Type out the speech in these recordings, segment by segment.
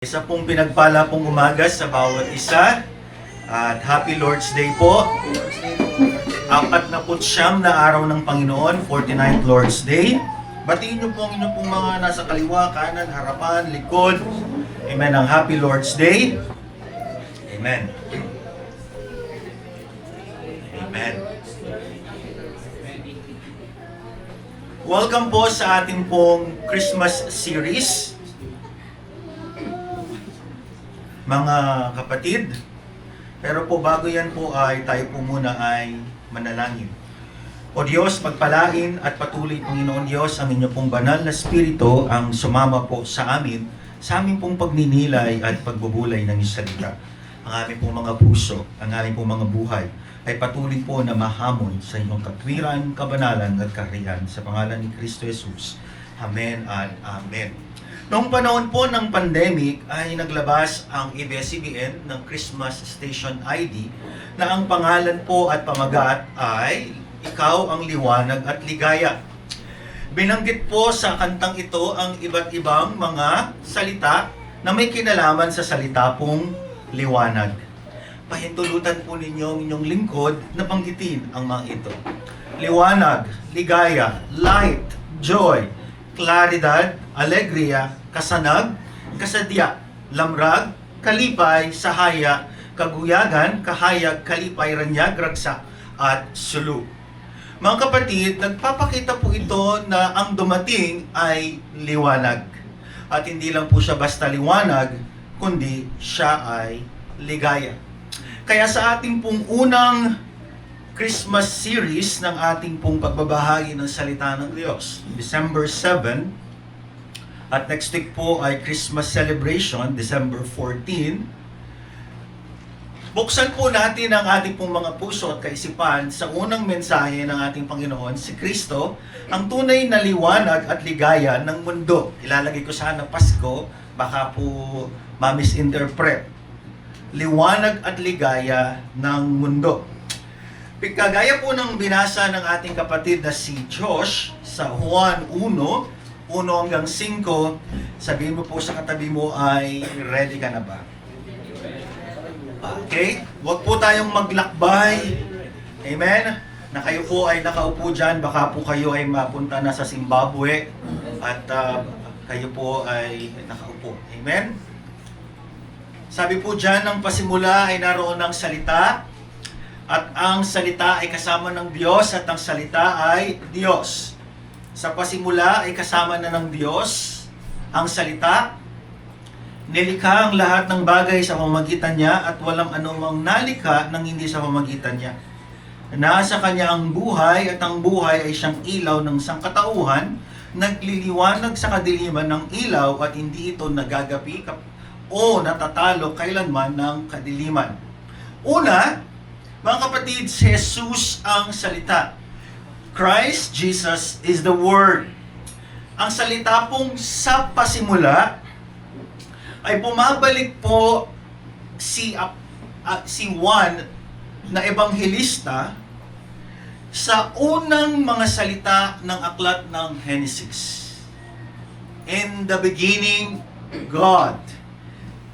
Isa pong pinagpala pong umaga sa bawat isa at Happy Lord's Day po. 49 na araw ng Panginoon, 49th Lord's Day. Batiin niyo po ang inyong pong mga nasa kaliwa, kanan, harapan, likod. Amen, ang Happy Lord's Day. Amen. Amen. Welcome po sa ating pong Christmas series. Mga kapatid, pero po bago yan po ay tayo po muna ay manalangin. O Diyos, pagpalain at patuloy Panginoon Diyos ang inyo pong banal na spirito ang sumama po sa amin pong pagninilay at pagbubulay ng salita. Ang aming pong mga puso, ang aming pong mga buhay ay patuloy po na mahamon sa inyong katwiran, kabanalan at kaharian sa pangalan ni Kristo Jesus. Amen at Amen. Noong panahon po ng pandemic ay naglabas ang ABS-CBN ng Christmas Station ID na ang pangalan po at pamagat ay Ikaw ang Liwanag at Ligaya. Binanggit po sa kantang ito ang iba't ibang mga salita na may kinalaman sa salita pong liwanag. Pahintulutan po ninyo ang inyong lingkod na banggitin ang mga ito. Liwanag, ligaya, light, joy, klaridad, alegria, kasanag, kasadya, lamrag, kalipay, sahaya, kaguyagan, kahayag, kalipay, ranyag, ragsak, at sulu. Mga kapatid, nagpapakita po ito na ang dumating ay liwanag. At hindi lang po siya basta liwanag, kundi siya ay ligaya. Kaya sa ating pong unang Christmas series ng ating pong pagbabahagi ng salita ng Diyos, December 7, at next week po ay Christmas celebration, December 14. Buksan po natin ang ating pong mga puso at kaisipan sa unang mensahe ng ating Panginoon, si Kristo, ang tunay na liwanag at ligaya ng mundo. Ilalagay ko sana Pasko, baka po ma-misinterpret. Liwanag at ligaya ng mundo. Kagaya po ng binasa ng ating kapatid na si Josh sa Juan 1 hanggang 5, sabihin mo po sa katabi mo ay ready ka na ba? Okay? Huwag po tayong maglakbay. Amen? Na kayo po ay nakaupo dyan, baka po kayo ay mapunta na sa Zimbabwe at kayo po ay nakaupo. Amen? Sabi po dyan, ang pasimula ay naroon ng salita at ang salita ay kasama ng Diyos at ang salita ay Diyos. Sa pasimula ay kasama na ng Diyos ang salita. Nilikha ang lahat ng bagay sa pamamagitan niya at walang anumang nalikha nang hindi sa pamamagitan niya. Nasa kanya ang buhay at ang buhay ay siyang ilaw ng sangkatauhan, nagliliwanag sa kadiliman ng ilaw at hindi ito nagagapi o natatalo kailanman ng kadiliman. Una, mga kapatid, si Jesus ang salita. Christ Jesus is the Word. Ang salita pong sa pasimula ay bumabalik po si Juan na ebanghelista sa unang mga salita ng aklat ng Genesis. In the beginning, God.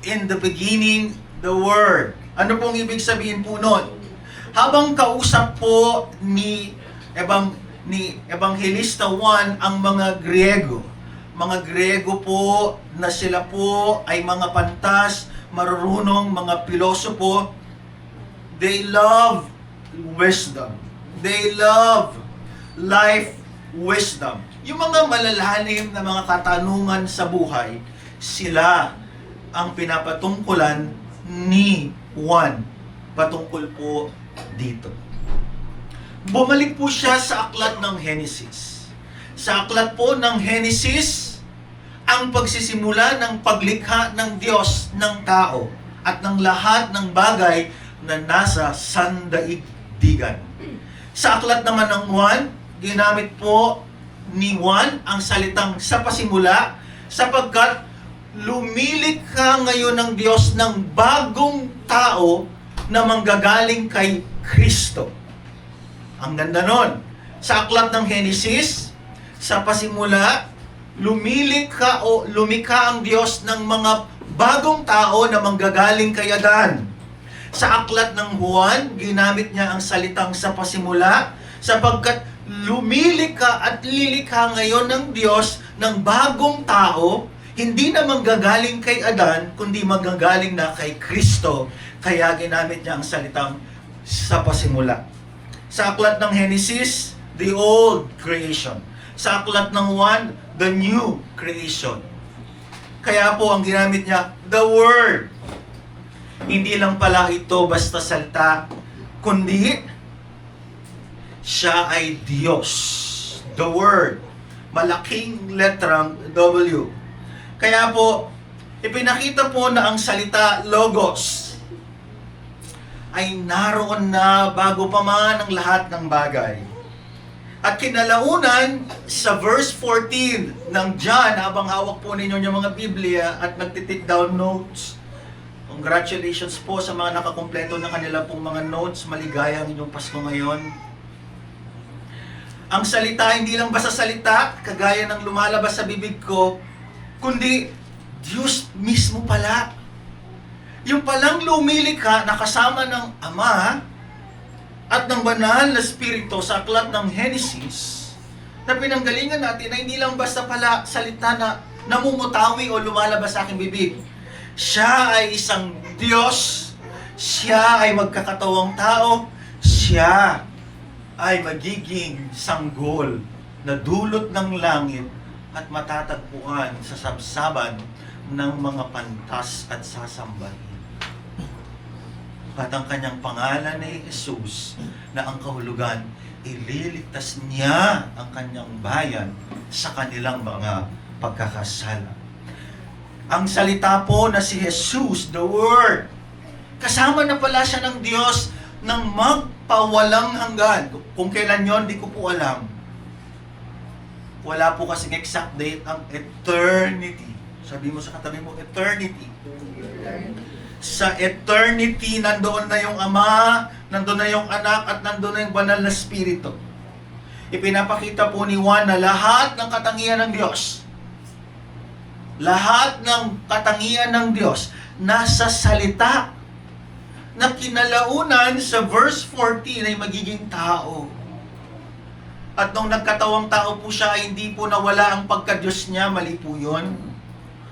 In the beginning, the Word. Ano pong ibig sabihin po nun? Habang kausap po ni Evangelista Juan ang mga Griego. Mga Griego po na sila po ay mga pantas, marurunong, mga pilosopo. They love wisdom. They love life wisdom. Yung mga malalalim na mga katanungan sa buhay, sila ang pinapatungkulan ni Juan patungkol po dito. Bumalik po siya sa aklat ng Genesis. Sa aklat po ng Genesis, ang pagsisimula ng paglikha ng Diyos ng tao at ng lahat ng bagay na nasa sandaigdigan. Sa aklat naman ng Juan, ginamit po ni Juan ang salitang sa pasimula sapagkat lumilikha ngayon ng Diyos ng bagong tao na manggagaling kay Kristo. Ang ganda nun. Sa aklat ng Genesis, sa pasimula, lumikha ang Diyos ng mga bagong tao na manggagaling kay Adan. Sa aklat ng Juan, ginamit niya ang salitang sa pasimula sapagkat lumilika at lilikha ngayon ng Diyos ng bagong tao, hindi na manggagaling kay Adan, kundi manggagaling na kay Kristo. Kaya ginamit niya ang salitang sa pasimula. Sa aklat ng Genesis, the old creation. Sa aklat ng Juan, the new creation. Kaya po ang ginamit niya, the Word. Hindi lang pala ito basta salita, kundi siya ay Diyos. The Word. Malaking letrang W. Kaya po, ipinakita po na ang salita Logos ay naroon na bago pa man ang lahat ng bagay. At kinalaunan sa verse 14 ng John, habang hawak po ninyo yung mga Biblia at nagtitake down notes, congratulations po sa mga nakakumpleto na kanila pong mga notes. Maligaya ang inyong Pasko ngayon. Ang salita, hindi lang basta salita, kagaya ng lumalabas sa bibig ko, kundi Diyos mismo pala. Yung palang lumilikha na kasama ng Ama at ng banal na Espiritu sa aklat ng Genesis, na pinanggalingan natin na hindi lang basta pala salita na namumutawi o lumalabas sa aking bibig. Siya ay isang Diyos, siya ay magkakatawang tao, siya ay magiging sanggol na dulot ng langit at matatagpuan sa sabsaban ng mga pantas at sasambahin. At ang kanyang pangalan ay Jesus, na ang kahulugan, ililigtas niya ang kanyang bayan sa kanilang mga pagkakasala. Ang salita po na si Jesus, the Word, kasama na pala siya ng Diyos ng magpawalang hanggan. Kung kailan yon, di ko po alam. Wala po kasing exact date ang eternity. Sabi mo sa katabi mo, eternity. Sa eternity, nandoon na yung Ama, nandoon na yung Anak, at nandoon na yung Banal na Espiritu. Ipinapakita po ni Juan na lahat ng katangian ng Diyos, lahat ng katangian ng Diyos, nasa salita na kinalaunan sa verse 14 ay magiging tao. At nung nagkatawang tao po siya, ay hindi po nawala ang pagka-Diyos niya, mali po yun.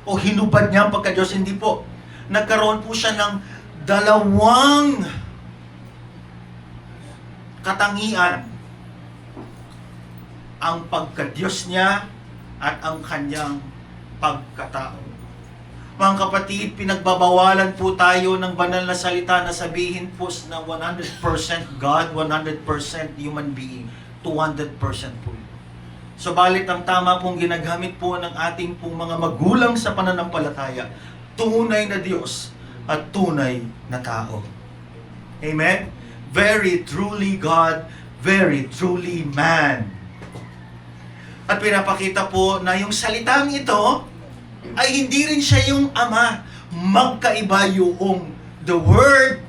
O hinubad niya ang pagka-Diyos, hindi po. Nagkaroon po siya ng dalawang katangian. Ang pagka-Diyos niya at ang kanyang pagkatao. Mga kapatid, pinagbabawalan po tayo ng banal na salita na sabihin po na 100% God, 100% human being, 200% po. Subalit ang tama pong ginagamit po ng ating pong mga magulang sa pananampalataya, tunay na Diyos at tunay na tao. Amen? Very truly God, very truly man. At pinapakita po na yung salitang ito ay hindi rin siya yung Ama. Magkaiba yung the Word,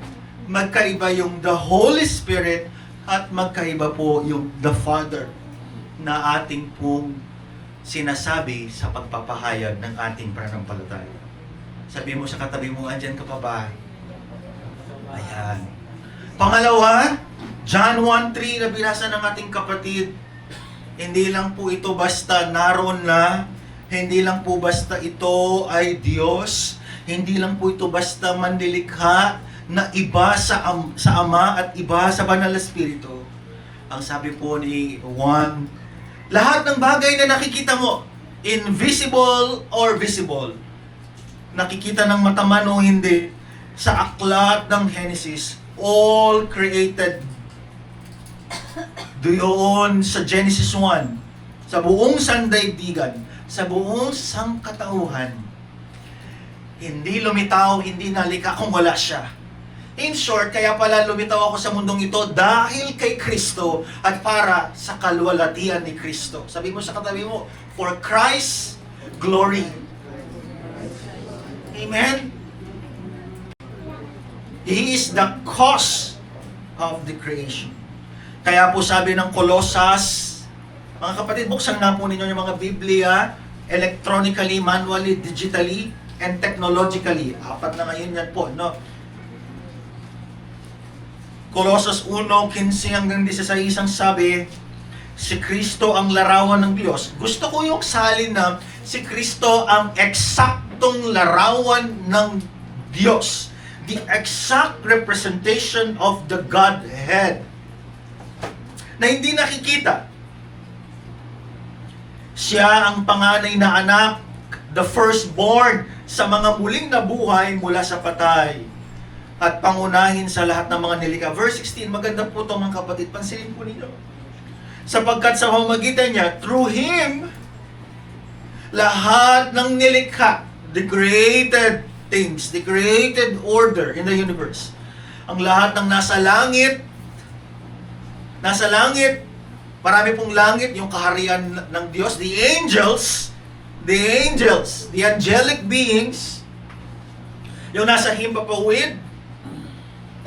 magkaiba yung the Holy Spirit, at magkaiba po yung the Father na ating pong sinasabi sa pagpapahayag ng ating pananampalataya. Sabi mo sa katabi mo, andyan ka pa ba? Ayan. Pangalawa, John 1:3 na binasa ng ating kapatid, hindi lang po ito basta naroon na, hindi lang po basta ito ay Diyos, hindi lang po ito basta manlilikha na iba sa Ama at iba sa Banal na Espiritu. Ang sabi po ni Juan, lahat ng bagay na nakikita mo, invisible or visible, nakikita ng mata man o hindi, sa aklat ng Genesis, all created. Doon sa Genesis 1, sa buong sandaigdigan, sa buong sangkatauhan, hindi lumitaw, hindi nalikha kung wala siya. In short, kaya pala lumitaw ako sa mundong ito dahil kay Kristo at para sa kalwalatian ni Kristo. Sabi mo sa katabi mo, for Christ's glory. Amen? He is the cause of the creation. Kaya po sabi ng Colossus, mga kapatid, buksan na po ninyo yung mga Biblia, electronically, manually, digitally, and technologically. 4 na ngayon yan po, no? Colossus 1:15 hanggang 16 ang sabi, si Kristo ang larawan ng Diyos. Gusto ko yung salin na si Kristo ang eksaktong larawan ng Diyos. The exact representation of the Godhead. Na hindi nakikita. Siya ang panganay na anak, the firstborn sa mga muling nabuhay mula sa patay. At pangunahin sa lahat ng mga nilikha. Verse 16, maganda po ito mga kapatid. Pansinin po ninyo. Sapagkat sa pamamagitan niya, through Him, lahat ng nilikha, the created things, the created order in the universe, ang lahat ng nasa langit, marami pong langit, yung kaharian ng Diyos, the angels, the angelic beings, yung nasa himpapawid,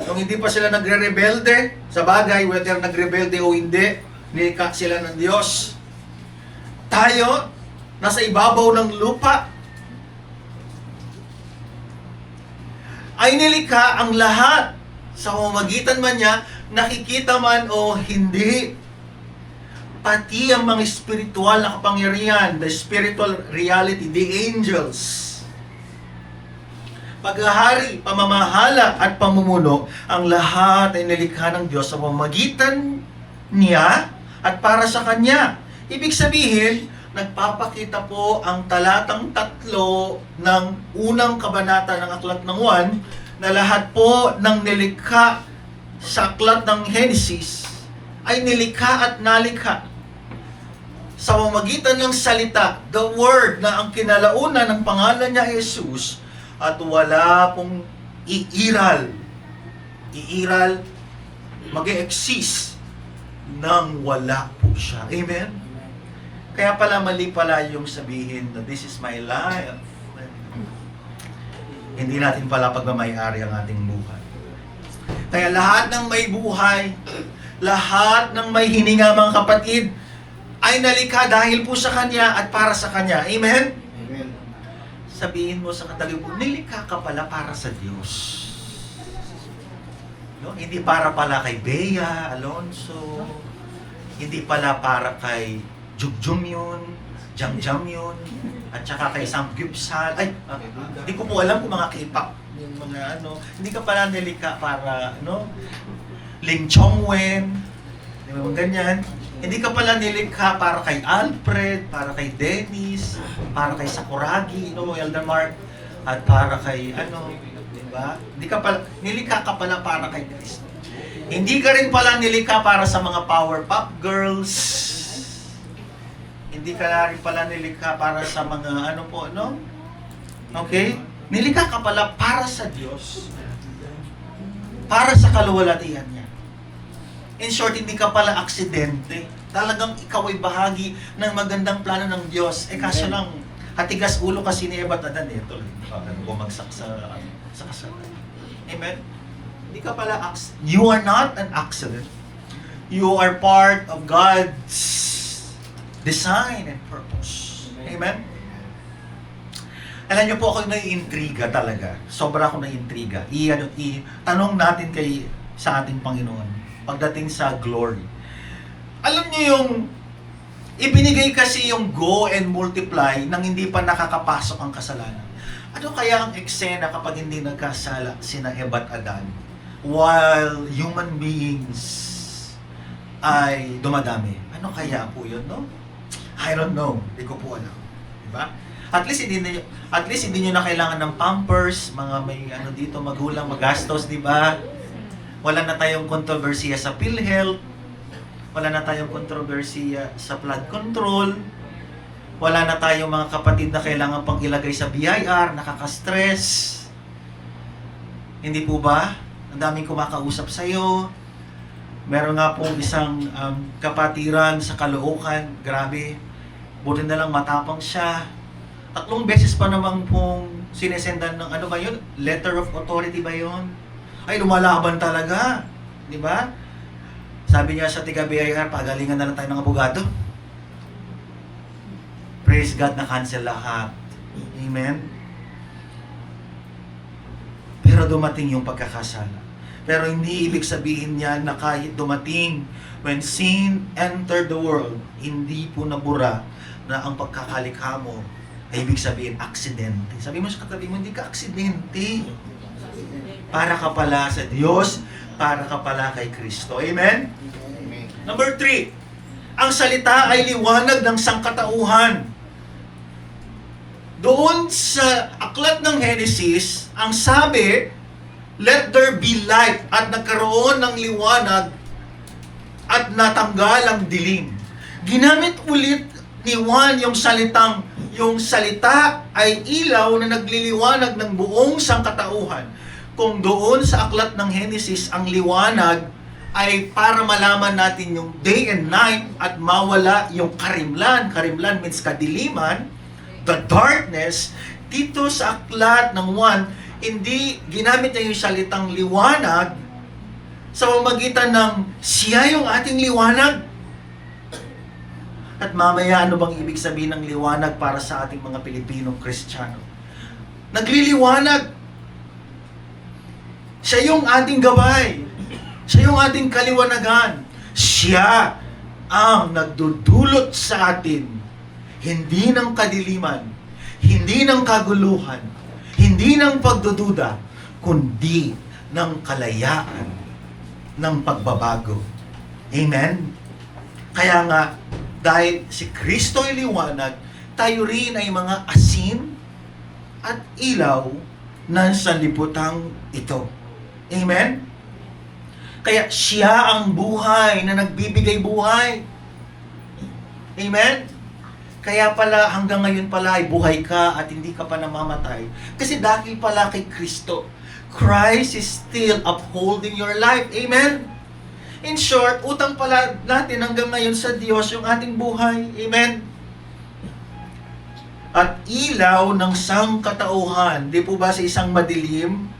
yung hindi pa sila nagre-rebelde, sa bagay, whether nagrebelde o hindi, nilikha sila ng Diyos. Tayo, nasa ibabaw ng lupa, ay nilikha ang lahat sa pamamagitan man niya, nakikita man o hindi. Pati ang mga spiritual na kapangyarihan, the spiritual reality, the angels, paghahari, pamamahala at pamumuno, ang lahat ay nilikha ng Diyos sa pamamagitan niya at para sa Kanya. Ibig sabihin, nagpapakita po ang talatang 3 ng unang kabanata ng Aklat ng Juan na lahat po ng nilikha sa Aklat ng Genesis ay nilikha at nalikha sa pamamagitan ng salita, the Word na ang kinalaunan ng pangalan niya Jesus, at wala pong iiral, mag-e-exist nang wala po siya. Amen? Kaya pala mali pala yung sabihin na this is my life. Hindi natin pala pagmamayari ang ating buhay. Kaya lahat ng may buhay, lahat ng may hininga mga kapatid, ay nalikha dahil po sa Kanya at para sa Kanya. Amen? Sabihin mo sa katabi mo, nilikha ka pala para sa Diyos. No? Hindi para pala kay Bea Alonso, hindi pala para kay Jugjum yun, Jamjam yun, at saka kay Samgyupsal. Hindi ko po alam kung mga K-pop, yung mga hindi ka pala nilikha para, Ling Chongwen, di ba ganyan? Hindi ka pala nilikha para kay Alfred, para kay Dennis, para kay Sakuragi, Eldermark, at para kay di ba? Hindi ka pala, nilikha ka pala para kay Kristo. Hindi ka rin pala nilikha para sa mga Powerpuff Girls. Hindi ka rin pala nilikha para sa mga Okay? Nilikha ka pala para sa Diyos. Para sa kaluwalhatian niya. In short, hindi ka pala aksidente. Talagang ikaw ay bahagi ng magandang plano ng Diyos. Kaso lang, hatigas ulo kasi ni Eva at Adan. Bumagsak sa kasalanan. Amen? Hindi ka pala you are not an accident. You are part of God's design and purpose. Amen? Alam niyo po, ako naiintriga talaga. Sobra ako naiintriga. Tanong natin sa ating Panginoon pagdating sa glory. Alam niyo yung ibinigay kasi yung go and multiply nang hindi pa nakakapasok ang kasalanan. Ano kaya ang eksena kapag hindi nagkasala sina Eva at Adan while human beings ay dumadami? Ano kaya po yun, no? I don't know. Hindi ko po alam. Diba? At least hindi niyo na kailangan ng pampers, mga may dito magulang magastos, di ba? Wala na tayong kontrobersiya sa PhilHealth. Wala na tayong kontrobersiya sa flood control. Wala na tayong mga kapatid na kailangan pang ilagay sa BIR, nakaka-stress. Hindi po ba? Ang daming kumakausap sa'yo. Meron nga pong isang kapatiran sa Caloocan. Grabe. Buti na lang matapang siya. 3 beses pa naman pong sinesendan ng letter of authority ba yun? Ay, lumalaban talaga. Di ba? Sabi niya sa taga-BIR, pagalingan na lang tayo ng abogado. Praise God, na-cancel lahat. Amen? pero dumating yung pagkakasala. Pero hindi ibig sabihin niya na kahit dumating, when sin entered the world, hindi po nabura na ang pagkakalikha mo ay ibig sabihin, aksidente. Sabi mo sa katabi mo, hindi ka aksidente. Para ka pala sa Diyos, para ka pala kay Kristo. Amen? Number 3, ang salita ay liwanag ng sangkatauhan. Doon sa aklat ng Genesis, ang sabi, let there be light, at nagkaroon ng liwanag at natanggal ang dilim. Ginamit ulit ni Juan yung salita ay ilaw na nagliliwanag ng buong sangkatauhan. Kung doon sa aklat ng Genesis, ang liwanag ay para malaman natin yung day and night at mawala yung karimlan. Karimlan means kadiliman, the darkness. Dito sa aklat ng Juan, hindi ginamit niya yung salitang liwanag sa pamamagitan ng siya yung ating liwanag. At mamaya, ano bang ibig sabihin ng liwanag para sa ating mga Pilipinong Kristiyano? Nagliliwanag. Siya yung ating gabay. Siya yung ating kaliwanagan. Siya ang nagdudulot sa atin, hindi ng kadiliman, hindi ng kaguluhan, hindi ng pagdududa, kundi ng kalayaan, ng pagbabago. Amen? Kaya nga, dahil si Kristo ay liwanag, tayo rin ay mga asin at ilaw ng sanlibutang ito. Amen? Kaya siya ang buhay na nagbibigay buhay. Amen? Kaya pala hanggang ngayon pala ay buhay ka at hindi ka pa namamatay. Kasi dahil pala kay Kristo, Christ is still upholding your life. Amen? In short, utang pala natin hanggang ngayon sa Diyos yung ating buhay. Amen? At ilaw ng sangkatauhan, di po ba sa isang madilim,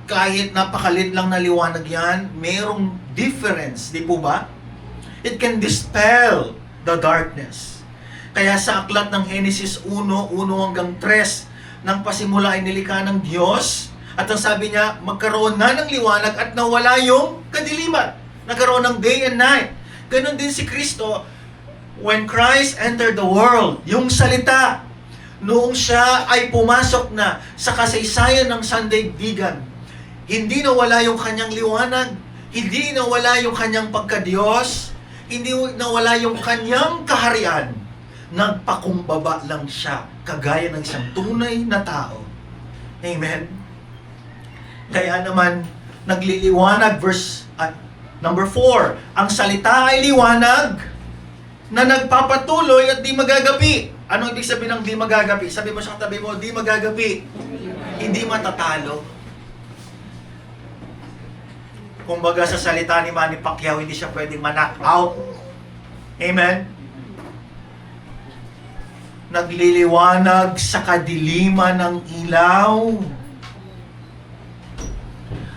kahit napakalit lang na liwanag yan, mayroong difference, di po ba? It can dispel the darkness. Kaya sa aklat ng Genesis 1 hanggang 3, nang pasimula ay nilikha ng Diyos, at ang sabi niya, magkaroon na ng liwanag at nawala yung kadiliman. Nagkaroon ng day and night. Ganon din si Kristo, when Christ entered the world, yung salita, noong siya ay pumasok na sa kasaysayan ng sandaigdigan, hindi nawala yung kanyang liwanag, hindi nawala yung kanyang pagka-Diyos, hindi nawala yung kanyang kaharian. Nagpakumbaba lang siya, kagaya ng isang tunay na tao. Amen? Kaya naman, nagliliwanag, number 4, ang salita ay liwanag na nagpapatuloy at di magagapi. Anong ibig sabihin ng di magagapi? Sabi mo sa katabi mo, di magagapi. Hindi matatalo. Kumbaga sa salita ni Manny Pacquiao, hindi siya pwedeng ma-knock out. Amen? Nagliliwanag sa kadiliman ng ilaw.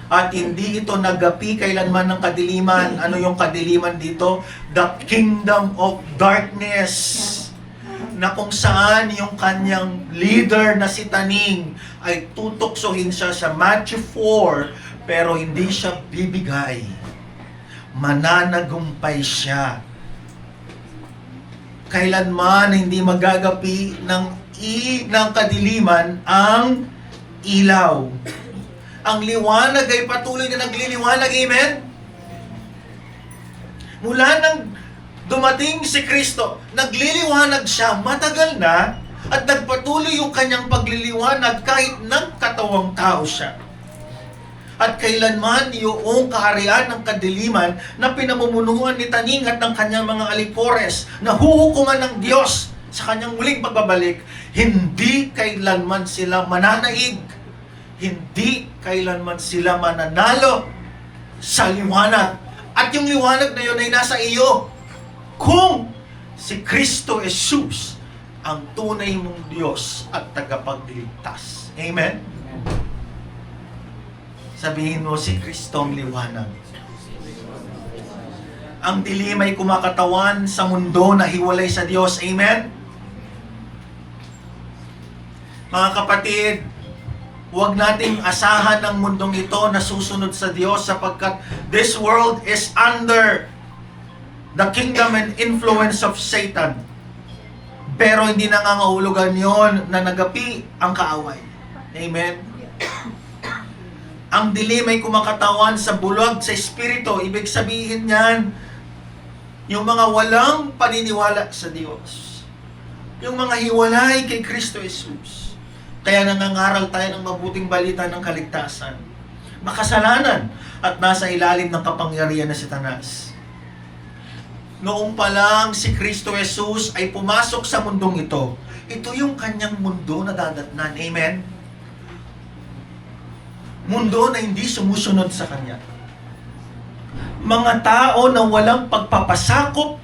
At hindi ito nagapi kailanman ng kadiliman. Ano yung kadiliman dito? The kingdom of darkness. Na kung saan yung kanyang leader na si Taning ay tutoksohin siya sa Matthew 4, pero hindi siya bibigay. Mananagumpay siya. Kailanman hindi magagapi ng kadiliman ang ilaw. Ang liwanag ay patuloy na nagliliwanag. Amen? Mula nang dumating si Kristo, nagliliwanag siya matagal na at nagpatuloy yung kanyang pagliliwanag kahit nagkatawang tao siya. At kailanman yung kaharian ng kadiliman na pinamumunuan ni Taning at ng kanyang mga alipores na huhukuman ng Diyos sa kanyang muling pagbabalik, hindi kailanman sila mananaig. Hindi kailanman sila mananalo sa liwanag. At yung liwanag na yun ay nasa iyo. Kung si Kristo Jesus ang tunay mong Diyos at tagapagligtas. Amen? Sabihin mo, si Kristo ang liwanag. Ang dilim ay kumakatawan sa mundo na hiwalay sa Diyos. Amen? Mga kapatid, Huwag nating asahan ng mundong ito na susunod sa Diyos sapagkat this world is under the kingdom and influence of Satan. Pero hindi nangangahulugan yon na nagapi ang kaaway. Amen? Ang dilim ay kumakatawan sa bulag sa espiritu. Ibig sabihin yan, yung mga walang paniniwala sa Diyos. Yung mga hiwalay kay Kristo Jesus. Kaya nangangaral tayo ng mabuting balita ng kaligtasan. Makasalanan at nasa ilalim ng kapangyarihan na Satanas. Noong pa lang si Kristo Jesus ay pumasok sa mundong ito. Ito yung kanyang mundo na dadatnan. Amen? Mundo na hindi sumusunod sa kanya. Mga tao na walang pagpapasakop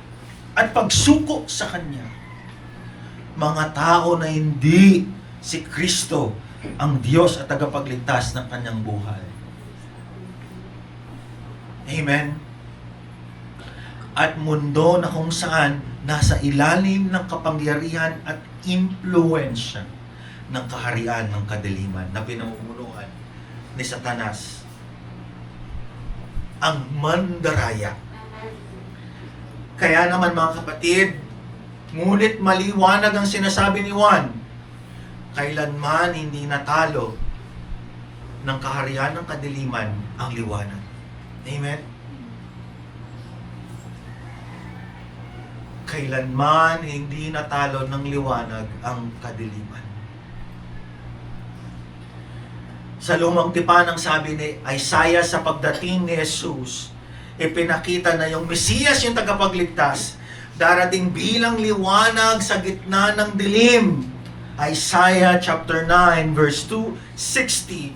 at pagsuko sa kanya. Mga tao na hindi si Kristo ang Diyos at tagapagligtas ng kanyang buhay. Amen? At mundo na kung saan nasa ilalim ng kapangyarihan at impluensya ng kaharian ng kadiliman na pinamumunuan ni Satanas, ang mandaraya. Kaya naman mga kapatid, ngunit maliwanag ang sinasabi ni Juan, kailanman hindi natalo ng kaharian ng kadiliman ang liwanag. Amen? Kailanman hindi natalo ng liwanag ang kadiliman. Sa lumang tipan ang sabi ni Isaiah sa pagdating ni Jesus, ipinakita na yung Mesiyas, yung tagapagligtas, darating bilang liwanag sa gitna ng dilim. Isaiah chapter 9 verse 2, 60,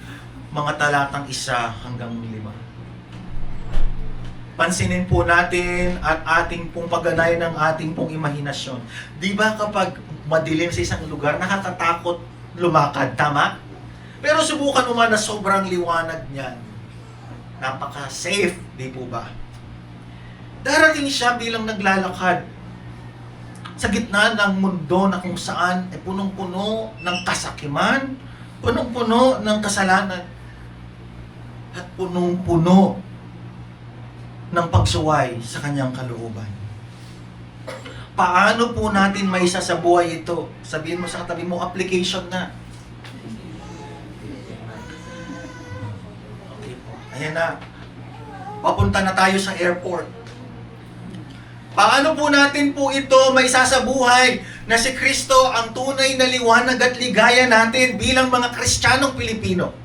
mga talatang 1 hanggang 5. Pansinin po natin at ating pong pagganay ng ating pong imahinasyon. Di ba kapag madilim sa isang lugar, nakakatakot lumakad, tama? Pero subukan mo man na sobrang liwanag niyan. Napaka-safe, di po ba? Darating siya bilang naglalakad sa gitna ng mundo na kung saan ay punong-puno ng kasakiman, punong-puno ng kasalanan, at punong-puno ng pagsuway sa kanyang kalooban. Paano po natin may isa sa buhay ito? Sabihin mo sa katabi mo, application na. Okay po. Ayan na. Papunta na tayo sa airport. Paano po natin po ito may sasabuhay na si Kristo ang tunay na liwanag at ligaya natin bilang mga Kristiyanong Pilipino?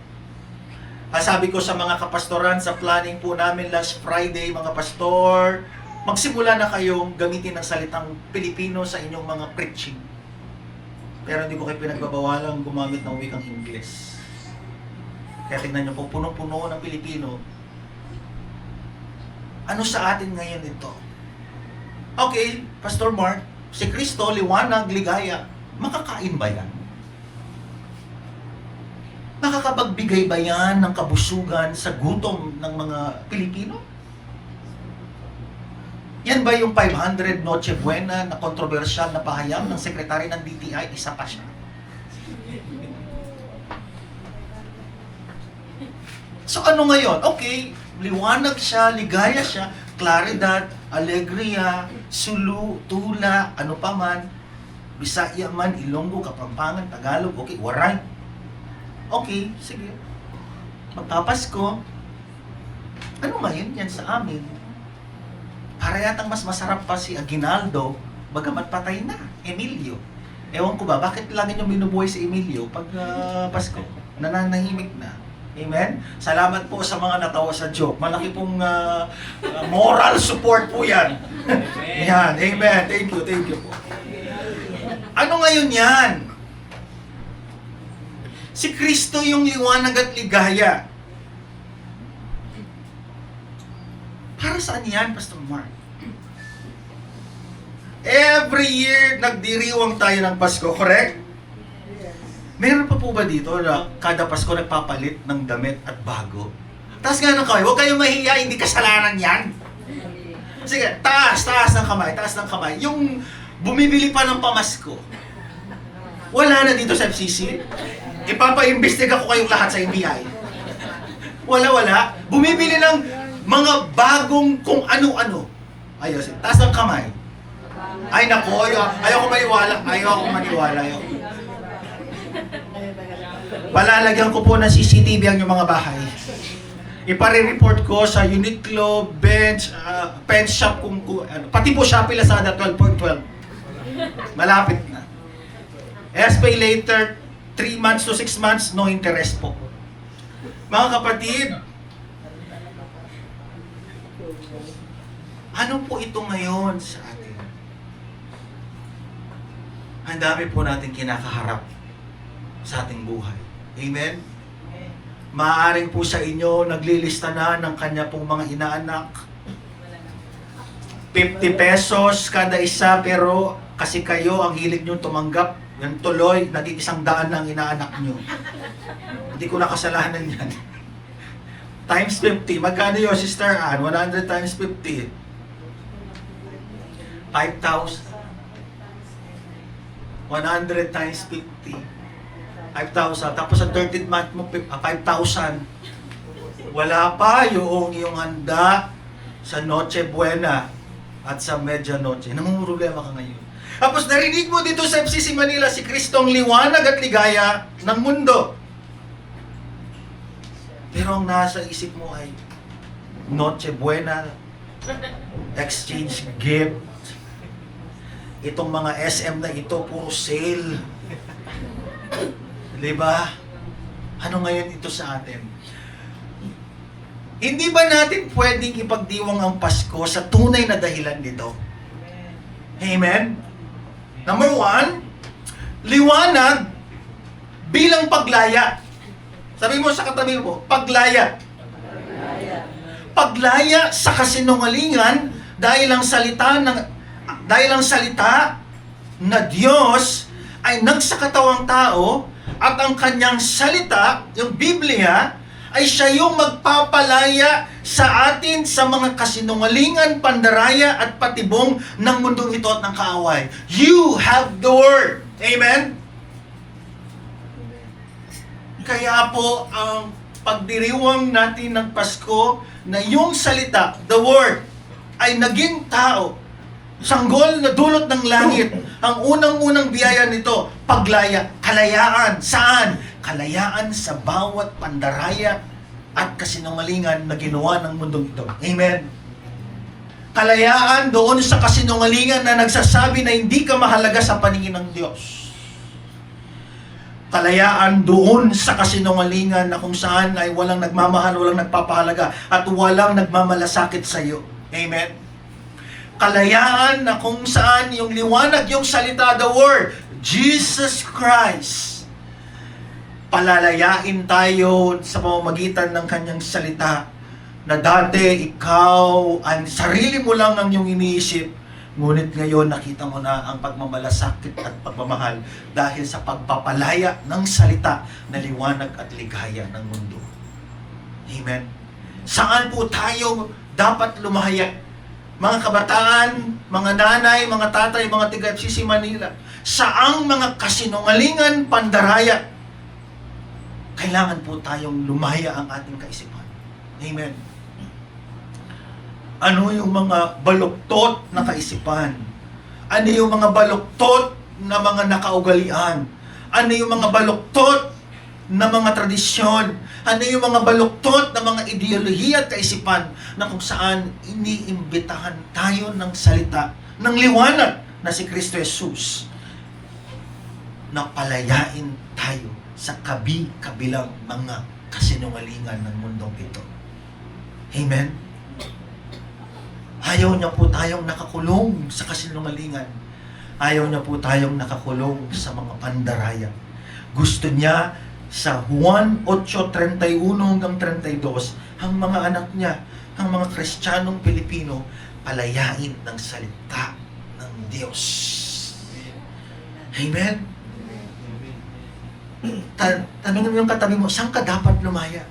Sabi ko sa mga kapastoran sa planning po namin last Friday, mga pastor, magsimula na kayong gamitin ang salitang Pilipino sa inyong mga preaching. Pero hindi ko kayo pinagbabawalang gumamit ng wikang Ingles. Kaya tingnan nyo po, punong-puno ng Pilipino. Ano sa atin ngayon ito? Okay, Pastor Mark, si Kristo, liwanag, ligaya, makakain ba yan? Nakakapagbigay ba yan ng kabusugan sa gutom ng mga Pilipino? Yan ba yung 500 Noche Buena na kontrobersyal na pahayag ng sekretary ng DTI? Isa pa siya. So ano ngayon? Okay, liwanag siya, ligaya siya, klaridad, alegria, sulu, tula, ano pa man, Bisaya man, Ilonggo, Kapampangan, Tagalog, okay, Waray. Okay, sige. Magpapasko. Ano ngayon yan sa amin? Para yatang mas masarap pa si Aguinaldo, bagamat patay na, Emilio. Ewan ko ba, bakit lagi nyo binubuhay si Emilio pag Pasko? Nananahimik na. Amen? Salamat po sa mga natawa sa joke. Malaki pong moral support po yan. Yan, amen. Thank you po. Ano ngayon yan? Si Kristo yung liwanag at ligaya. Para saan yan, Pastor Mark? Every year, nagdiriwang tayo ng Pasko, correct? Meron pa po ba dito na kada Pasko nagpapalit ng damit at bago? Taas nga ng kamay. Huwag kayong mahiya, hindi kasalanan yan. Sige, taas ng kamay. Yung bumibili pa ng pamasko. Wala na dito sa FCC. Ipapaimbestiga ko kayong lahat sa NBI. Wala. Bumibili ng mga bagong kung ano-ano. Ayos, taas ang kamay. Ay nako, ayoko maniwala. Palalagyan ko po ng CCTV ang inyong mga bahay. Ipare-report ko sa Uniqlo, Bench, Pen Shop, ano. Pati po Shopee, Lazada, 12.12. Malapit na. Pay later, 3 months to 6 months, no interest po. Mga kapatid, ano po ito ngayon sa atin? Ang dami po natin kinakaharap sa ating buhay. Amen? Maaaring po sa inyo, naglilista na ng kanya pong mga inaanak. 50 pesos kada isa, pero kasi kayo, ang hilig nyo tumanggap, yan tuloy, naging 100 na ang inaanak nyo. Hindi ko nakasalanan yan. Times 50. Magkano yun, Sister Ann? 100 times 50. 5,000. 100 times 50. 5,000. Tapos sa 13th month mo, 5,000. Wala pa yung iyong handa sa Noche Buena at sa Medianoche. Namumroblema ka ngayon. Tapos narinig mo dito sa FCC Manila si Kristong liwanag at ligaya ng mundo. Pero ang nasa isip mo ay Noche Buena, exchange gift. Itong mga SM na ito, puro sale. Diba? Ano ngayon ito sa atin? Hindi ba natin pwedeng ipagdiwang ang Pasko sa tunay na dahilan nito? Amen? Number 1, liwanag bilang paglaya. Sabi mo sa katabi mo, paglaya. Paglaya sa kasinungalingan dahil ang salita na Diyos ay nagsakatawang tao at ang kanyang salita, yung Biblia, ay siya yung magpapalaya sa atin sa mga kasinungalingan, pandaraya at patibong ng mundong ito at ng kaaway. You have the Word. Amen? Kaya po, ang pagdiriwang natin ng Pasko na yung salita, the Word, ay naging tao, sanggol na dulot ng langit. Ang unang-unang biyaya nito, paglaya, kalayaan. Saan? Kalayaan sa bawat pandaraya at kasinungalingan na ginawa ng mundong ito. Amen? Kalayaan doon sa kasinungalingan na nagsasabi na hindi ka mahalaga sa paningin ng Diyos. Kalayaan doon sa kasinungalingan na kung saan ay walang nagmamahal, walang nagpapahalaga, at walang nagmamalasakit sa iyo. Amen? Kalayaan na kung saan yung liwanag, yung salita, the Word, Jesus Christ, palalayain tayo sa pamamagitan ng kanyang salita na dati ikaw, ang sarili mo lang ang iyong iniisip, ngunit ngayon nakita mo na ang pagmamalasakit at pagmamahal dahil sa pagpapalaya ng salita na liwanag at ligaya ng mundo. Amen? Saan po tayo dapat lumahaya? Mga kabataan, mga nanay, mga tatay, mga tiga-FCC Manila, saang mga kasinungalingan, pandaraya, kailangan po tayong lumaya ang ating kaisipan. Amen. Ano yung mga baluktot na kaisipan? Ano yung mga baluktot na mga nakaugalian? Ano yung mga baluktot na mga tradisyon? Ano yung mga baluktot na mga ideolohiya at kaisipan na kung saan iniimbitahan tayo ng salita, ng liwanag na si Kristo Jesus na palayain tayo sa kabi-kabilang mga kasinungalingan ng mundong ito. Amen? Ayaw niya po tayong nakakulong sa kasinungalingan. Ayaw niya po tayong nakakulong sa mga pandaraya. Gusto niya sa Juan 8:31 hanggang 32, ang mga anak niya, ang mga Kristiyanong Pilipino, palayain ng salita ng Diyos. Amen? Tanungin mo yung katabi mo, saan ka dapat lumaya?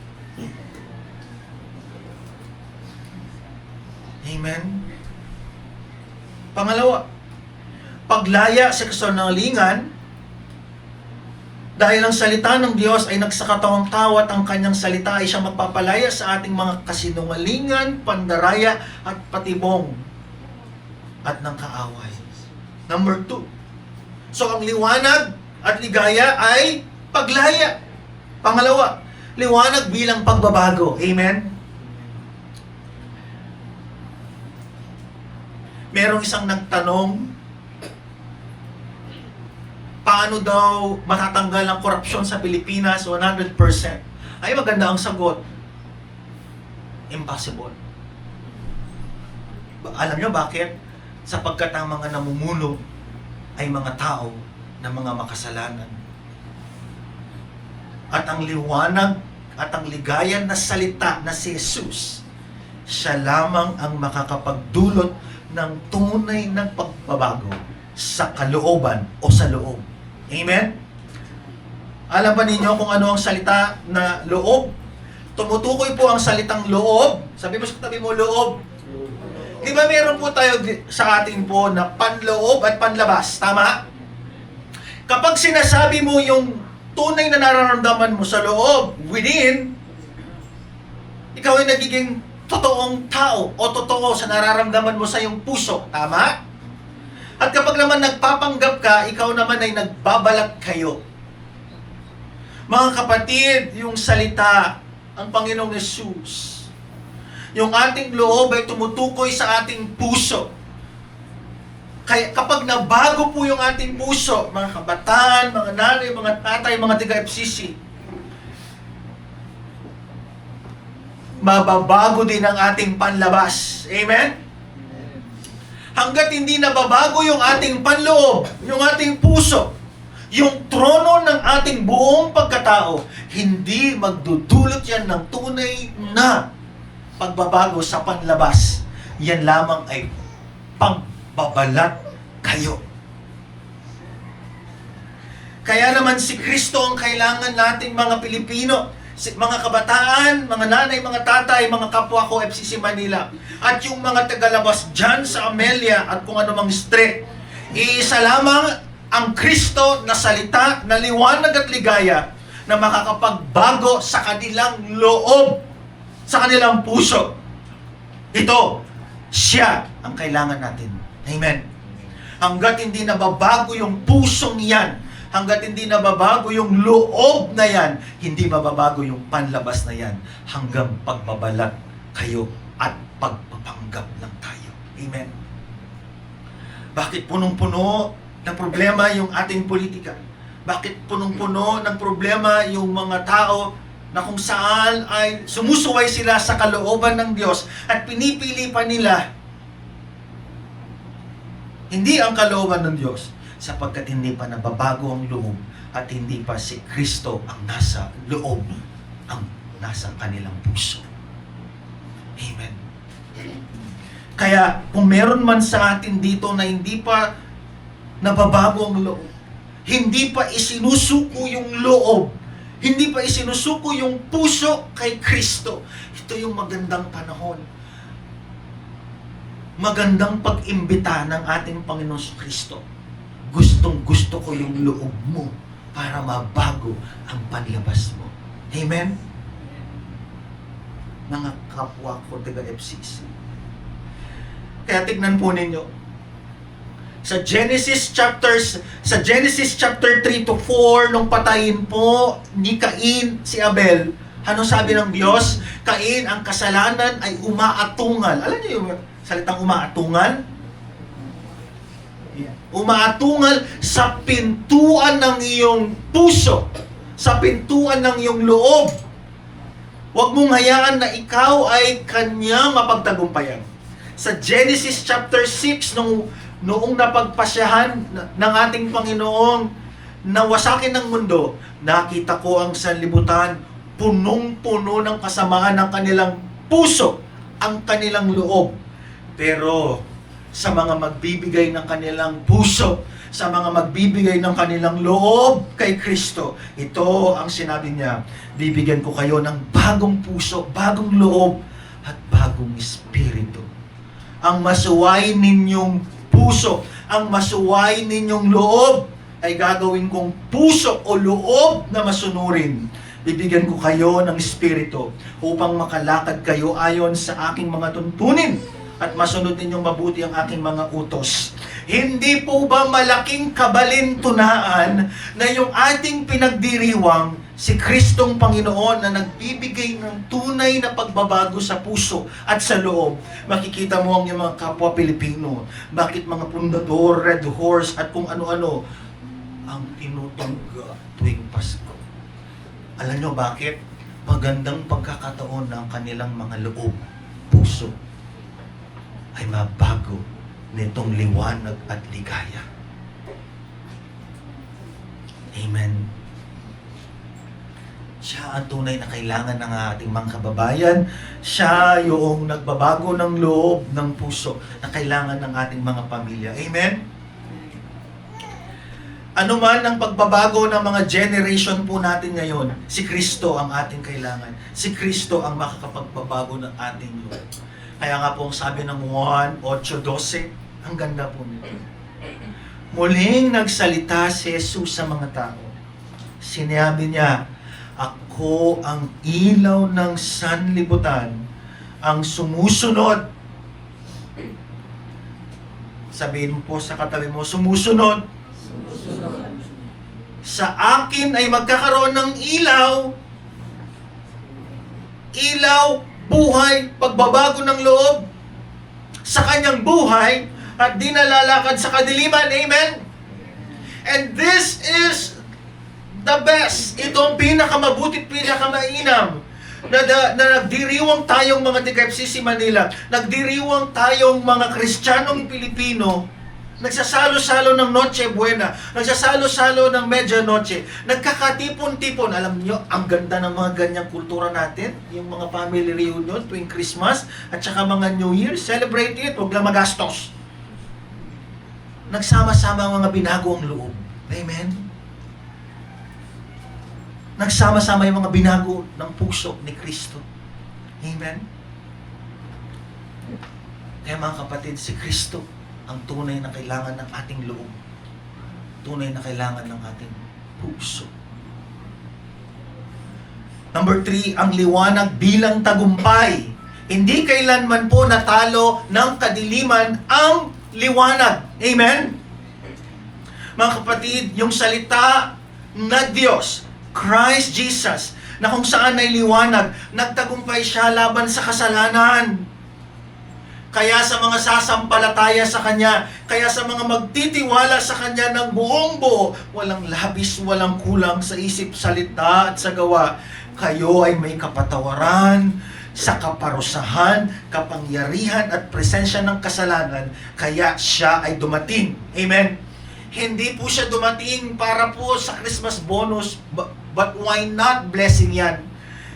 Amen? Pangalawa, paglaya sa kasinungalingan, Dahil ang salita ng Diyos ay nagsakatawang tao at ang kanyang salita ay siyang magpapalaya sa ating mga kasinungalingan, pandaraya at patibong at ng kaaway. Number 2. So ang liwanag at ligaya ay paglaya. Pangalawa, liwanag bilang pagbabago. Amen? Merong isang nagtanong, paano daw matatanggal ang korupsyon sa Pilipinas 100%? Ay maganda ang sagot. Impossible. Alam nyo bakit? Sapagkat ang mga namumuno ay mga tao na mga makasalanan. At ang liwanag at ang ligayan na salita na si Jesus, siya lamang ang makakapagdulot ng tunay na pagbabago sa kalooban o sa loob. Amen? Alam ba ninyo kung ano ang salita na loob? Tumutukoy po ang salitang loob. Sabi mo sa tabi mo, loob. Di ba meron po tayo sa atin po na panloob at panlabas? Tama? Kapag sinasabi mo yung tunay na nararamdaman mo sa loob, within, ikaw ay nagiging totoong tao o totoo sa nararamdaman mo sa iyong puso. Tama? At kapag naman nagpapanggap ka, ikaw naman ay nagbabalat kayo. Mga kapatid, yung salita, ang Panginoong Yesus, yung ating loob ay tumutukoy sa ating puso. Kaya kapag nabago po yung ating puso, mga kabataan, mga nanay, mga tatay, mga taga-FCC, mababago din ang ating panlabas. Amen? Hanggat hindi nababago yung ating panloob, yung ating puso, yung trono ng ating buong pagkatao, hindi magdudulot yan ng tunay na pagbabago sa panlabas. Yan lamang ay pagbabalat kayo. Kaya naman si Kristo ang kailangan nating mga Pilipino, mga kabataan, mga nanay, mga tatay, mga kapwa ko FCC Manila, at yung mga tagalabas dyan sa Amelia at kung ano mang street, iisa lamang ang Kristo na salita, na liwanag at ligaya, na makakapagbago sa kanilang loob, sa kanilang puso. Ito, siya ang kailangan natin. Amen. Hanggat hindi nababago yung pusong yan, hanggat hindi nababago yung loob na yan, hindi mababago yung panlabas na yan, hanggang pagbabalat kayo at pagpapanggap lang tayo. Amen. Bakit punong-puno ng problema yung ating politika? Bakit punong-puno ng problema yung mga tao na kung saan ay sumusuway sila sa kalooban ng Diyos at pinipili pa nila hindi ang kalooban ng Diyos, sapagkat hindi pa nababago ang loob at hindi pa si Kristo ang nasa loob, ang nasa kanilang puso. Amen. Kaya kung meron man sa atin dito na hindi pa nababago ang loob, hindi pa isinusuko yung loob, hindi pa isinusuko yung puso kay Kristo, ito yung magandang panahon. Magandang pag-imbita ng ating Panginoon Kristo. Gustong-gusto ko yung loob mo para mabago ang panlabas mo. Amen? Mga kapwa ko taga-FCC. Kaya tignan po ninyo. Sa Genesis chapter 3 to 4, nung patayin po ni Cain si Abel, ano sabi ng Diyos? Cain, ang kasalanan ay umaatungal. Alam niyo yung salitang umaatungal? Umaatungal sa pintuan ng iyong puso, sa pintuan ng iyong loob. Huwag mong hayaan na ikaw ay kanyang mapagtagumpayan. Sa Genesis chapter 6, noong napagpasyahan ng ating Panginoong na wasakin ng mundo, nakita ko ang sanlibutan, punong-puno ng kasamaan ng kanilang puso, ang kanilang loob. Pero sa mga magbibigay ng kanilang puso, sa mga magbibigay ng kanilang loob kay Kristo, ito ang sinabi niya, bibigyan ko kayo ng bagong puso, bagong loob, at bagong espiritu. Ang masuway ninyong puso, ang masuway ninyong loob, ay gagawin kong puso o loob na masunurin. Bibigyan ko kayo ng Espiritu upang makalakad kayo ayon sa aking mga tuntunin at masunod ninyong mabuti ang aking mga utos. Hindi po ba malaking kabalintunaan na yung ating pinagdiriwang si Kristong Panginoon na nagbibigay ng tunay na pagbabago sa puso at sa loob? Makikita mo ang yung mga kapwa Pilipino, bakit mga pundador, Red Horse at kung ano-ano ang tinutungga tuwing Pasko. Alam nyo bakit? Magandang pagkakataon na ang kanilang mga loob, puso, ay mabago nitong liwanag at ligaya. Amen. Siya ang tunay na kailangan ng ating mga kababayan. Siya yung nagbabago ng loob, ng puso na kailangan ng ating mga pamilya. Amen? Ano man ang pagbabago ng mga generation po natin ngayon, si Kristo ang ating kailangan. Si Kristo ang makakapagbabago ng ating loob. Kaya nga po ang sabi ng Juan 8:12, ang ganda po nito. Muling nagsalita si Jesus sa mga tao. Sinabi niya, ako ang ilaw ng sanlibutan, ang sumusunod. Sabihin mo po sa katabi mo, sumusunod. Sa akin ay magkakaroon ng ilaw, buhay, pagbabago ng loob sa kanyang buhay at di nalalakad sa kadiliman. Amen? And this is the best. Ito ang pinakamabutit, pinakamainam na nagdiriwang tayong mga taga-FCC Manila, nagdiriwang tayong mga Kristiyanong Pilipino, nagsasalo-salo ng Noche Buena, nagsasalo-salo ng Medianoche, nagkakatipon-tipon. Alam niyo, ang ganda ng mga ganyang kultura natin, yung mga family reunion tuwing Christmas at saka mga New Year, celebrate it, huwag lang magastos. Nagsama-sama ang mga binagong loob. Amen? Nagsama-sama yung mga binago ng puso ni Kristo. Amen? Kaya mga kapatid, si Kristo ang tunay na kailangan ng ating loob. Tunay na kailangan ng ating puso. Number 3, ang liwanag bilang tagumpay. Hindi kailanman po natalo ng kadiliman ang liwanag. Amen? Mga kapatid, yung salita na Diyos, Christ Jesus, na kung saan ay liwanag, nagtagumpay siya laban sa kasalanan. Kaya sa mga sasampalataya sa Kanya, kaya sa mga magtitiwala sa Kanya ng buong buo, walang labis, walang kulang sa isip, salita at sa gawa, kayo ay may kapatawaran sa kaparusahan, kapangyarihan at presensya ng kasalanan, kaya siya ay dumating. Amen? Hindi po siya dumating para po sa Christmas bonus, but why not blessing yan?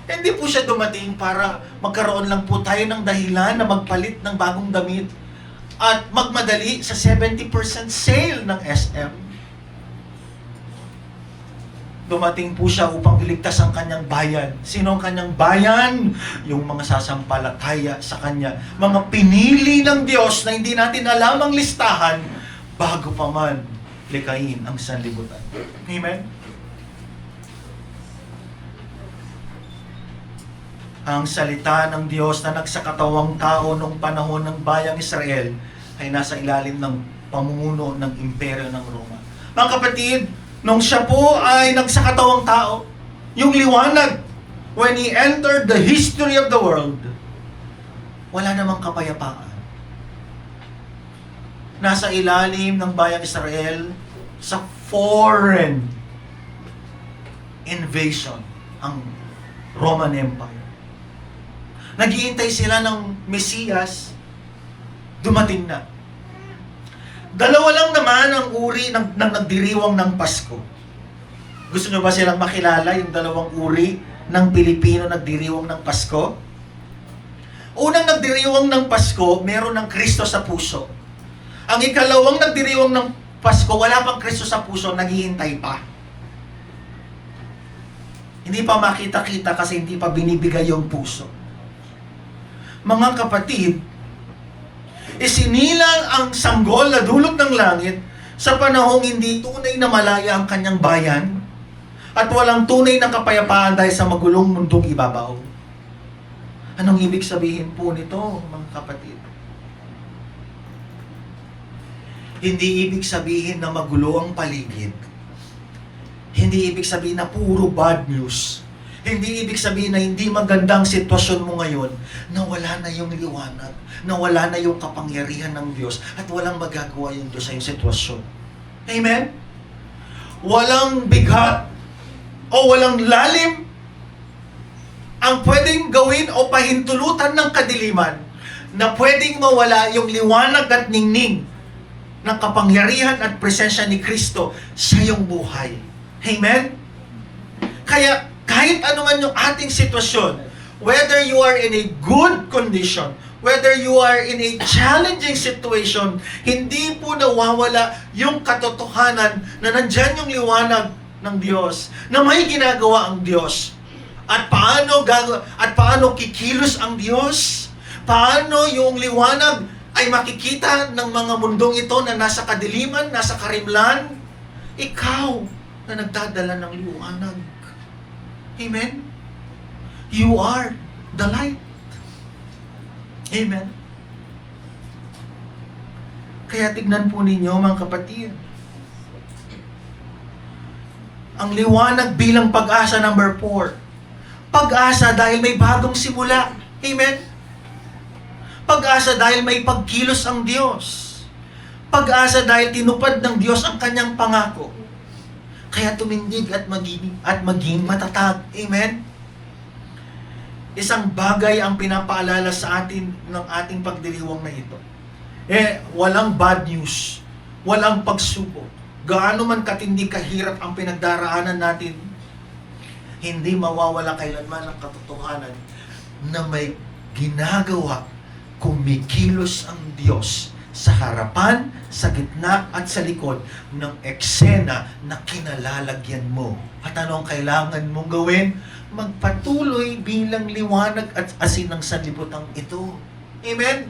Hindi po siya dumating para magkaroon lang po tayo ng dahilan na magpalit ng bagong damit at magmadali sa 70% sale ng SM. Dumating po siya upang iligtas ang kanyang bayan. Sino ang kanyang bayan? Yung mga sasampalataya sa kanya. Mga pinili ng Diyos na hindi natin alam ang listahan bago pa man likayin ang sanlibutan. Amen? Ang salita ng Diyos na nagsakatawang tao nung panahon ng bayang Israel ay nasa ilalim ng pamumuno ng imperyo ng Roma. Mga kapatid, nung siya po ay nagsakatawang tao, yung liwanag, when He entered the history of the world, wala namang kapayapaan. Nasa ilalim ng bayang Israel sa foreign invasion ang Roman Empire. Naghihintay sila ng Mesiyas, dumating na. Dalawa lang naman ang uri ng nagdiriwang ng Pasko. Gusto nyo ba silang makilala, yung dalawang uri ng Pilipino nagdiriwang ng Pasko? Unang nagdiriwang ng Pasko, meron ng Kristo sa puso. Ang ikalawang nagdiriwang ng Pasko, wala pang Kristo sa puso, naghihintay pa. Hindi pa makita-kita kasi hindi pa binibigay yung puso. Mga kapatid, isinilang ang sanggol na dulot ng langit Sa panahong hindi tunay na malaya ang kanyang bayan at walang tunay na kapayapaan dahil sa magulong mundong ibabaw. Anong ibig sabihin po nito, mga kapatid? Hindi ibig sabihin na magulo ang paligid. Hindi ibig sabihin na puro bad news. Hindi ibig sabihin na hindi magandang sitwasyon mo ngayon, na wala na yung liwanag, na wala na yung kapangyarihan ng Diyos, at walang magagawa yung Diyos sa iyong sitwasyon. Amen? Walang bigat o walang lalim ang pwedeng gawin o pahintulutan ng kadiliman na pwedeng mawala yung liwanag at ningning ng kapangyarihan at presensya ni Kristo sa iyong buhay. Amen? Kaya kahit anuman yung ating sitwasyon, whether you are in a good condition, whether you are in a challenging situation, hindi po nawawala yung katotohanan na nandyan yung liwanag ng Diyos, na may ginagawa ang Diyos. At paano kikilos ang Diyos? Paano yung liwanag ay makikita ng mga mundong ito na nasa kadiliman, nasa karimlan? Ikaw na nagdadala ng liwanag. Amen? You are the light. Amen? Kaya tignan po ninyo, mga kapatid. Ang liwanag bilang pag-asa, number 4. Pag-asa dahil may bagong simula. Amen? Pag-asa dahil may pagkilos ang Diyos. Pag-asa dahil tinupad ng Diyos ang kanyang pangako. Kaya tumindig at maging matatag. Amen? Isang bagay ang pinapaalala sa atin ng ating pagdiriwang na ito. Walang bad news. Walang pagsubok. Gaano man katindi kahirap ang pinagdaraanan natin, hindi mawawala kailanman ang katotohanan na may ginagawa, kumikilos ang Diyos sa harapan, sa gitna at sa likod ng eksena na kinalalagyan mo. At ano ang kailangan mong gawin? Magpatuloy bilang liwanag at asin ng sanlibutan ito. Amen?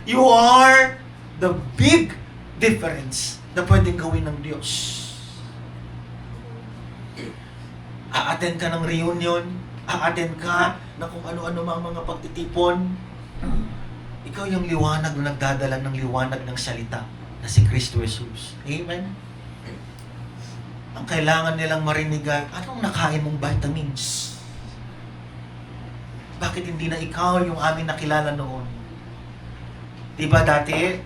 You are the big difference na pwedeng gawin ng Diyos. A-attend ka ng reunion, a-attend ka na kung ano-ano mga pagtitipon. Ikaw yung liwanag na nagdadala ng liwanag ng salita na si Kristo Jesus. Amen? Ang kailangan nilang marinig ay, anong nakain mong vitamins? Bakit hindi na ikaw yung aming nakilala noon? Diba dati,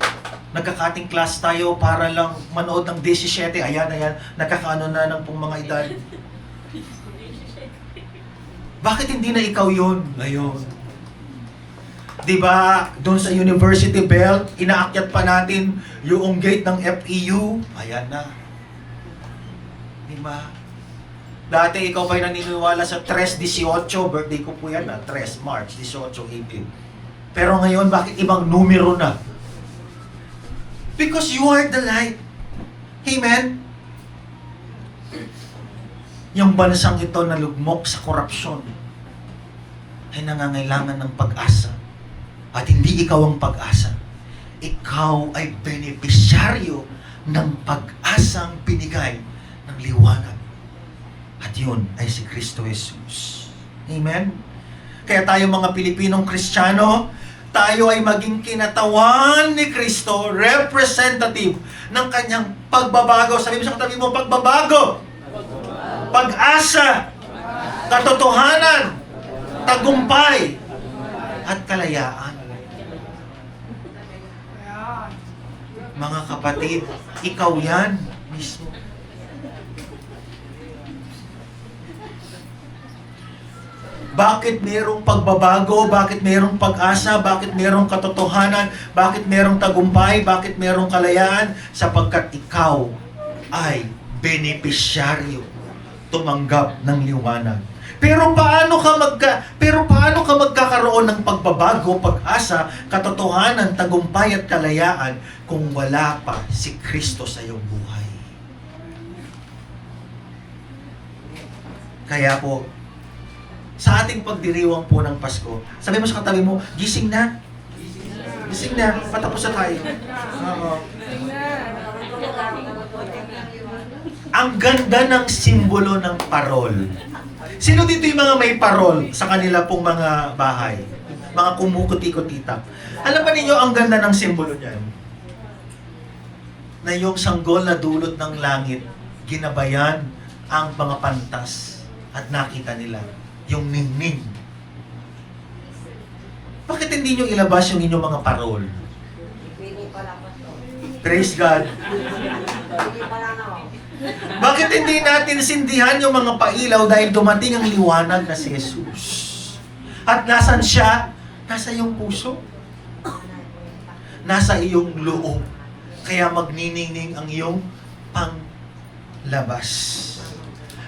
nagka-cutting class tayo para lang manood ng 17, ayan, nagkakaano na ng pong mga edad. Bakit hindi na ikaw yun ngayon? Diba, doon sa University Belt, inaakyat pa natin yung gate ng FEU, ayan na. Diba? Dati ikaw ba'y naniniwala sa 3-18, birthday ko po yan 3 March, 18, 18. Pero ngayon, bakit ibang numero na? Because you are the light. Amen? Yung bansang ito na lugmok sa korupsyon ay nangangailangan ng pag-asa. At hindi ikaw ang pag-asa. Ikaw ay benepisyaryo ng pag-asang binigay ng liwanag. At yun ay si Kristo Jesus. Amen? Kaya tayo mga Pilipinong Kristiyano, tayo ay maging kinatawan ni Kristo, representative ng kanyang pagbabago. Sabi mo sa katabi mo, pagbabago, pag-asa, katotohanan, tagumpay, at kalayaan. Mga kapatid, ikaw yan mismo. Bakit merong pagbabago? Bakit merong pag-asa? Bakit merong katotohanan? Bakit merong tagumpay? Bakit merong kalayaan? Sapagkat ikaw ay benepisyaryo tumanggap ng liwanag. Pero paano ka magkakaroon ng pagbabago, pag-asa, katotohanan, tagumpay at kalayaan kung wala pa si Kristo sa iyong buhay? Kaya po, sa ating pagdiriwang po ng Pasko, sabi mo sa katabi mo, gising na. Gising na. Patapos na tayo. Oo. Ang ganda ng simbolo ng parol. Sino dito yung mga may parol sa kanila pong mga bahay? Mga kumukuti-kutita. Alam ba ninyo, ang ganda ng simbolo niyan? Na yung sanggol na dulot ng langit, ginabayan ang mga pantas at nakita nila yung ningning. Bakit hindi nyo ilabas yung inyong mga parol? Praise God. Bakit hindi natin sindihan yung mga pailaw dahil dumating ang liwanag na si Jesus? At nasan siya? Nasa iyong puso. Nasa iyong loob. Kaya magniningning ang iyong panglabas.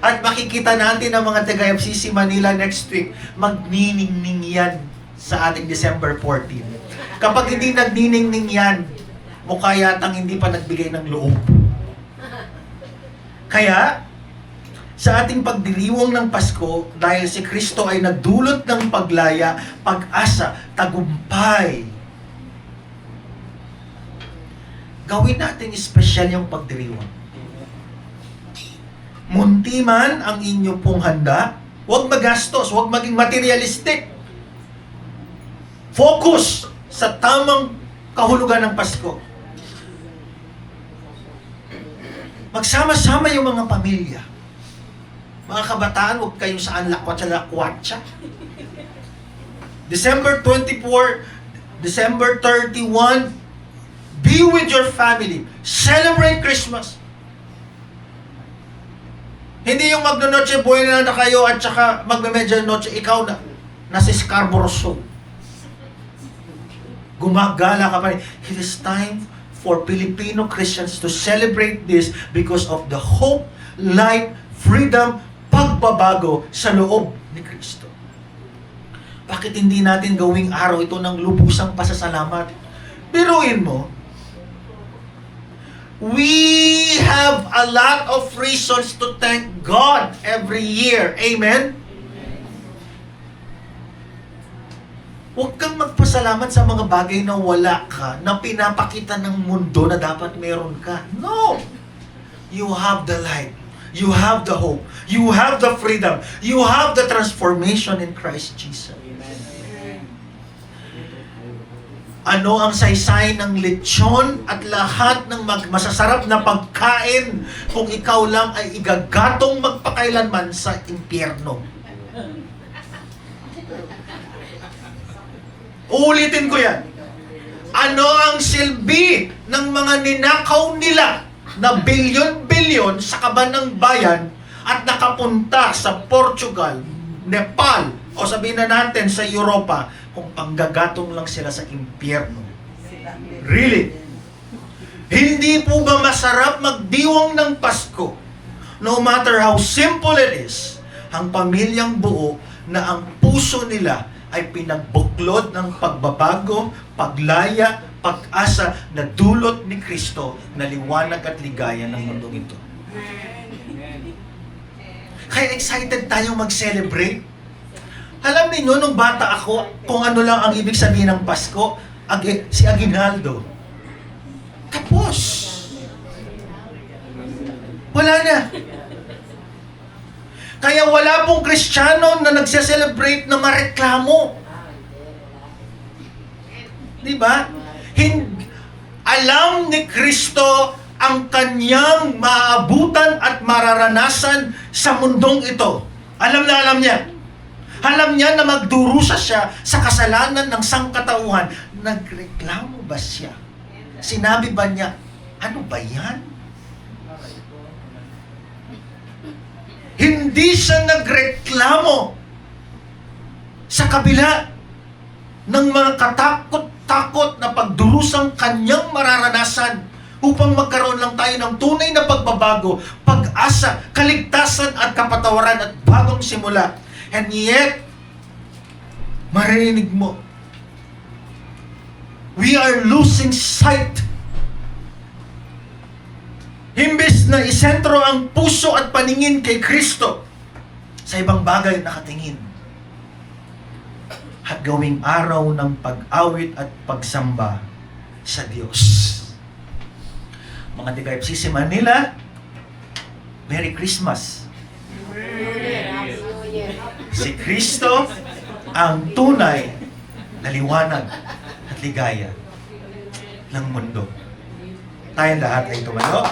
At makikita natin ang mga taga-FCC Manila next week, magniningning yan sa ating December 14. Kapag hindi nagniningning yan, mukha yatang hindi pa nagbigay ng loob. Kaya, sa ating pagdiriwang ng Pasko, dahil si Kristo ay nagdulot ng paglaya, pag-asa, tagumpay, gawin natin espesyal yung pagdiriwang. Munti man ang inyo pong handa, huwag magastos, huwag maging materialistic. Focus sa tamang kahulugan ng Pasko. Magsama-sama yung mga pamilya. Mga kabataan, huwag kayong saan lakwatsa-lakwatsa. December 24, December 31, be with your family. Celebrate Christmas. Hindi yung magno-noche buena na kayo at saka magme-medianoche, ikaw na nasa Scarborough Show. Gumagala ka pa rin. It is time for Filipino Christians to celebrate this because of the hope, light, freedom, pagbabago sa loob ni Kristo. Bakit hindi natin gawing araw ito ng lubusang pasasalamat? Biruin mo, we have a lot of reasons to thank God every year. Amen? Huwag kang magpasalamat sa mga bagay na wala ka, na pinapakita ng mundo na dapat meron ka. No! You have the light. You have the hope. You have the freedom. You have the transformation in Christ Jesus. Ano ang saysay ng lechon at lahat ng masasarap na pagkain kung ikaw lang ay igagatong magpakailanman sa impyerno? Uulitin ko yan. Ano ang silbi ng mga ninakaw nila na bilyon-bilyon sa kaban ng bayan at nakapunta sa Portugal, Nepal, o sabihin na natin sa Europa, kung panggagatong lang sila sa impyerno? Really? Hindi po ba masarap magdiwang ng Pasko? No matter how simple it is, ang pamilyang buo na ang puso nila ay pinagbuklod ng pagbabago, paglaya, pag-asa na dulot ni Kristo na liwanag at ligaya ng mundong ito. Kaya excited tayong mag-celebrate. Alam niyo, nung bata ako, kung ano lang ang ibig sabihin ng Pasko, si Aguinaldo. Tapos. Wala na. Kaya wala pong Kristiyano na nagse-celebrate na mareklamo. Diba? Alam ni Kristo ang kanyang maabutan at mararanasan sa mundong ito. Alam na alam niya. Alam niya na magdurusa siya sa kasalanan ng sangkatauhan. Nagreklamo ba siya? Sinabi ba niya, ano ba yan? Hindi siya nagreklamo sa kabila ng mga katakot-takot na pagdurusang kanyang mararanasan upang magkaroon lang tayo ng tunay na pagbabago, pag-asa, kaligtasan at kapatawaran at bagong simula. And yet, marinig mo, we are losing sight. Imbes na isentro ang puso at paningin kay Kristo, sa ibang bagay nakatingin. At gawing araw ng pag-awit at pagsamba sa Diyos. mga taga-FCC Manila, Merry Christmas! Si Kristo ang tunay na liwanag at ligaya ng mundo. Tayong lahat ay tumayo.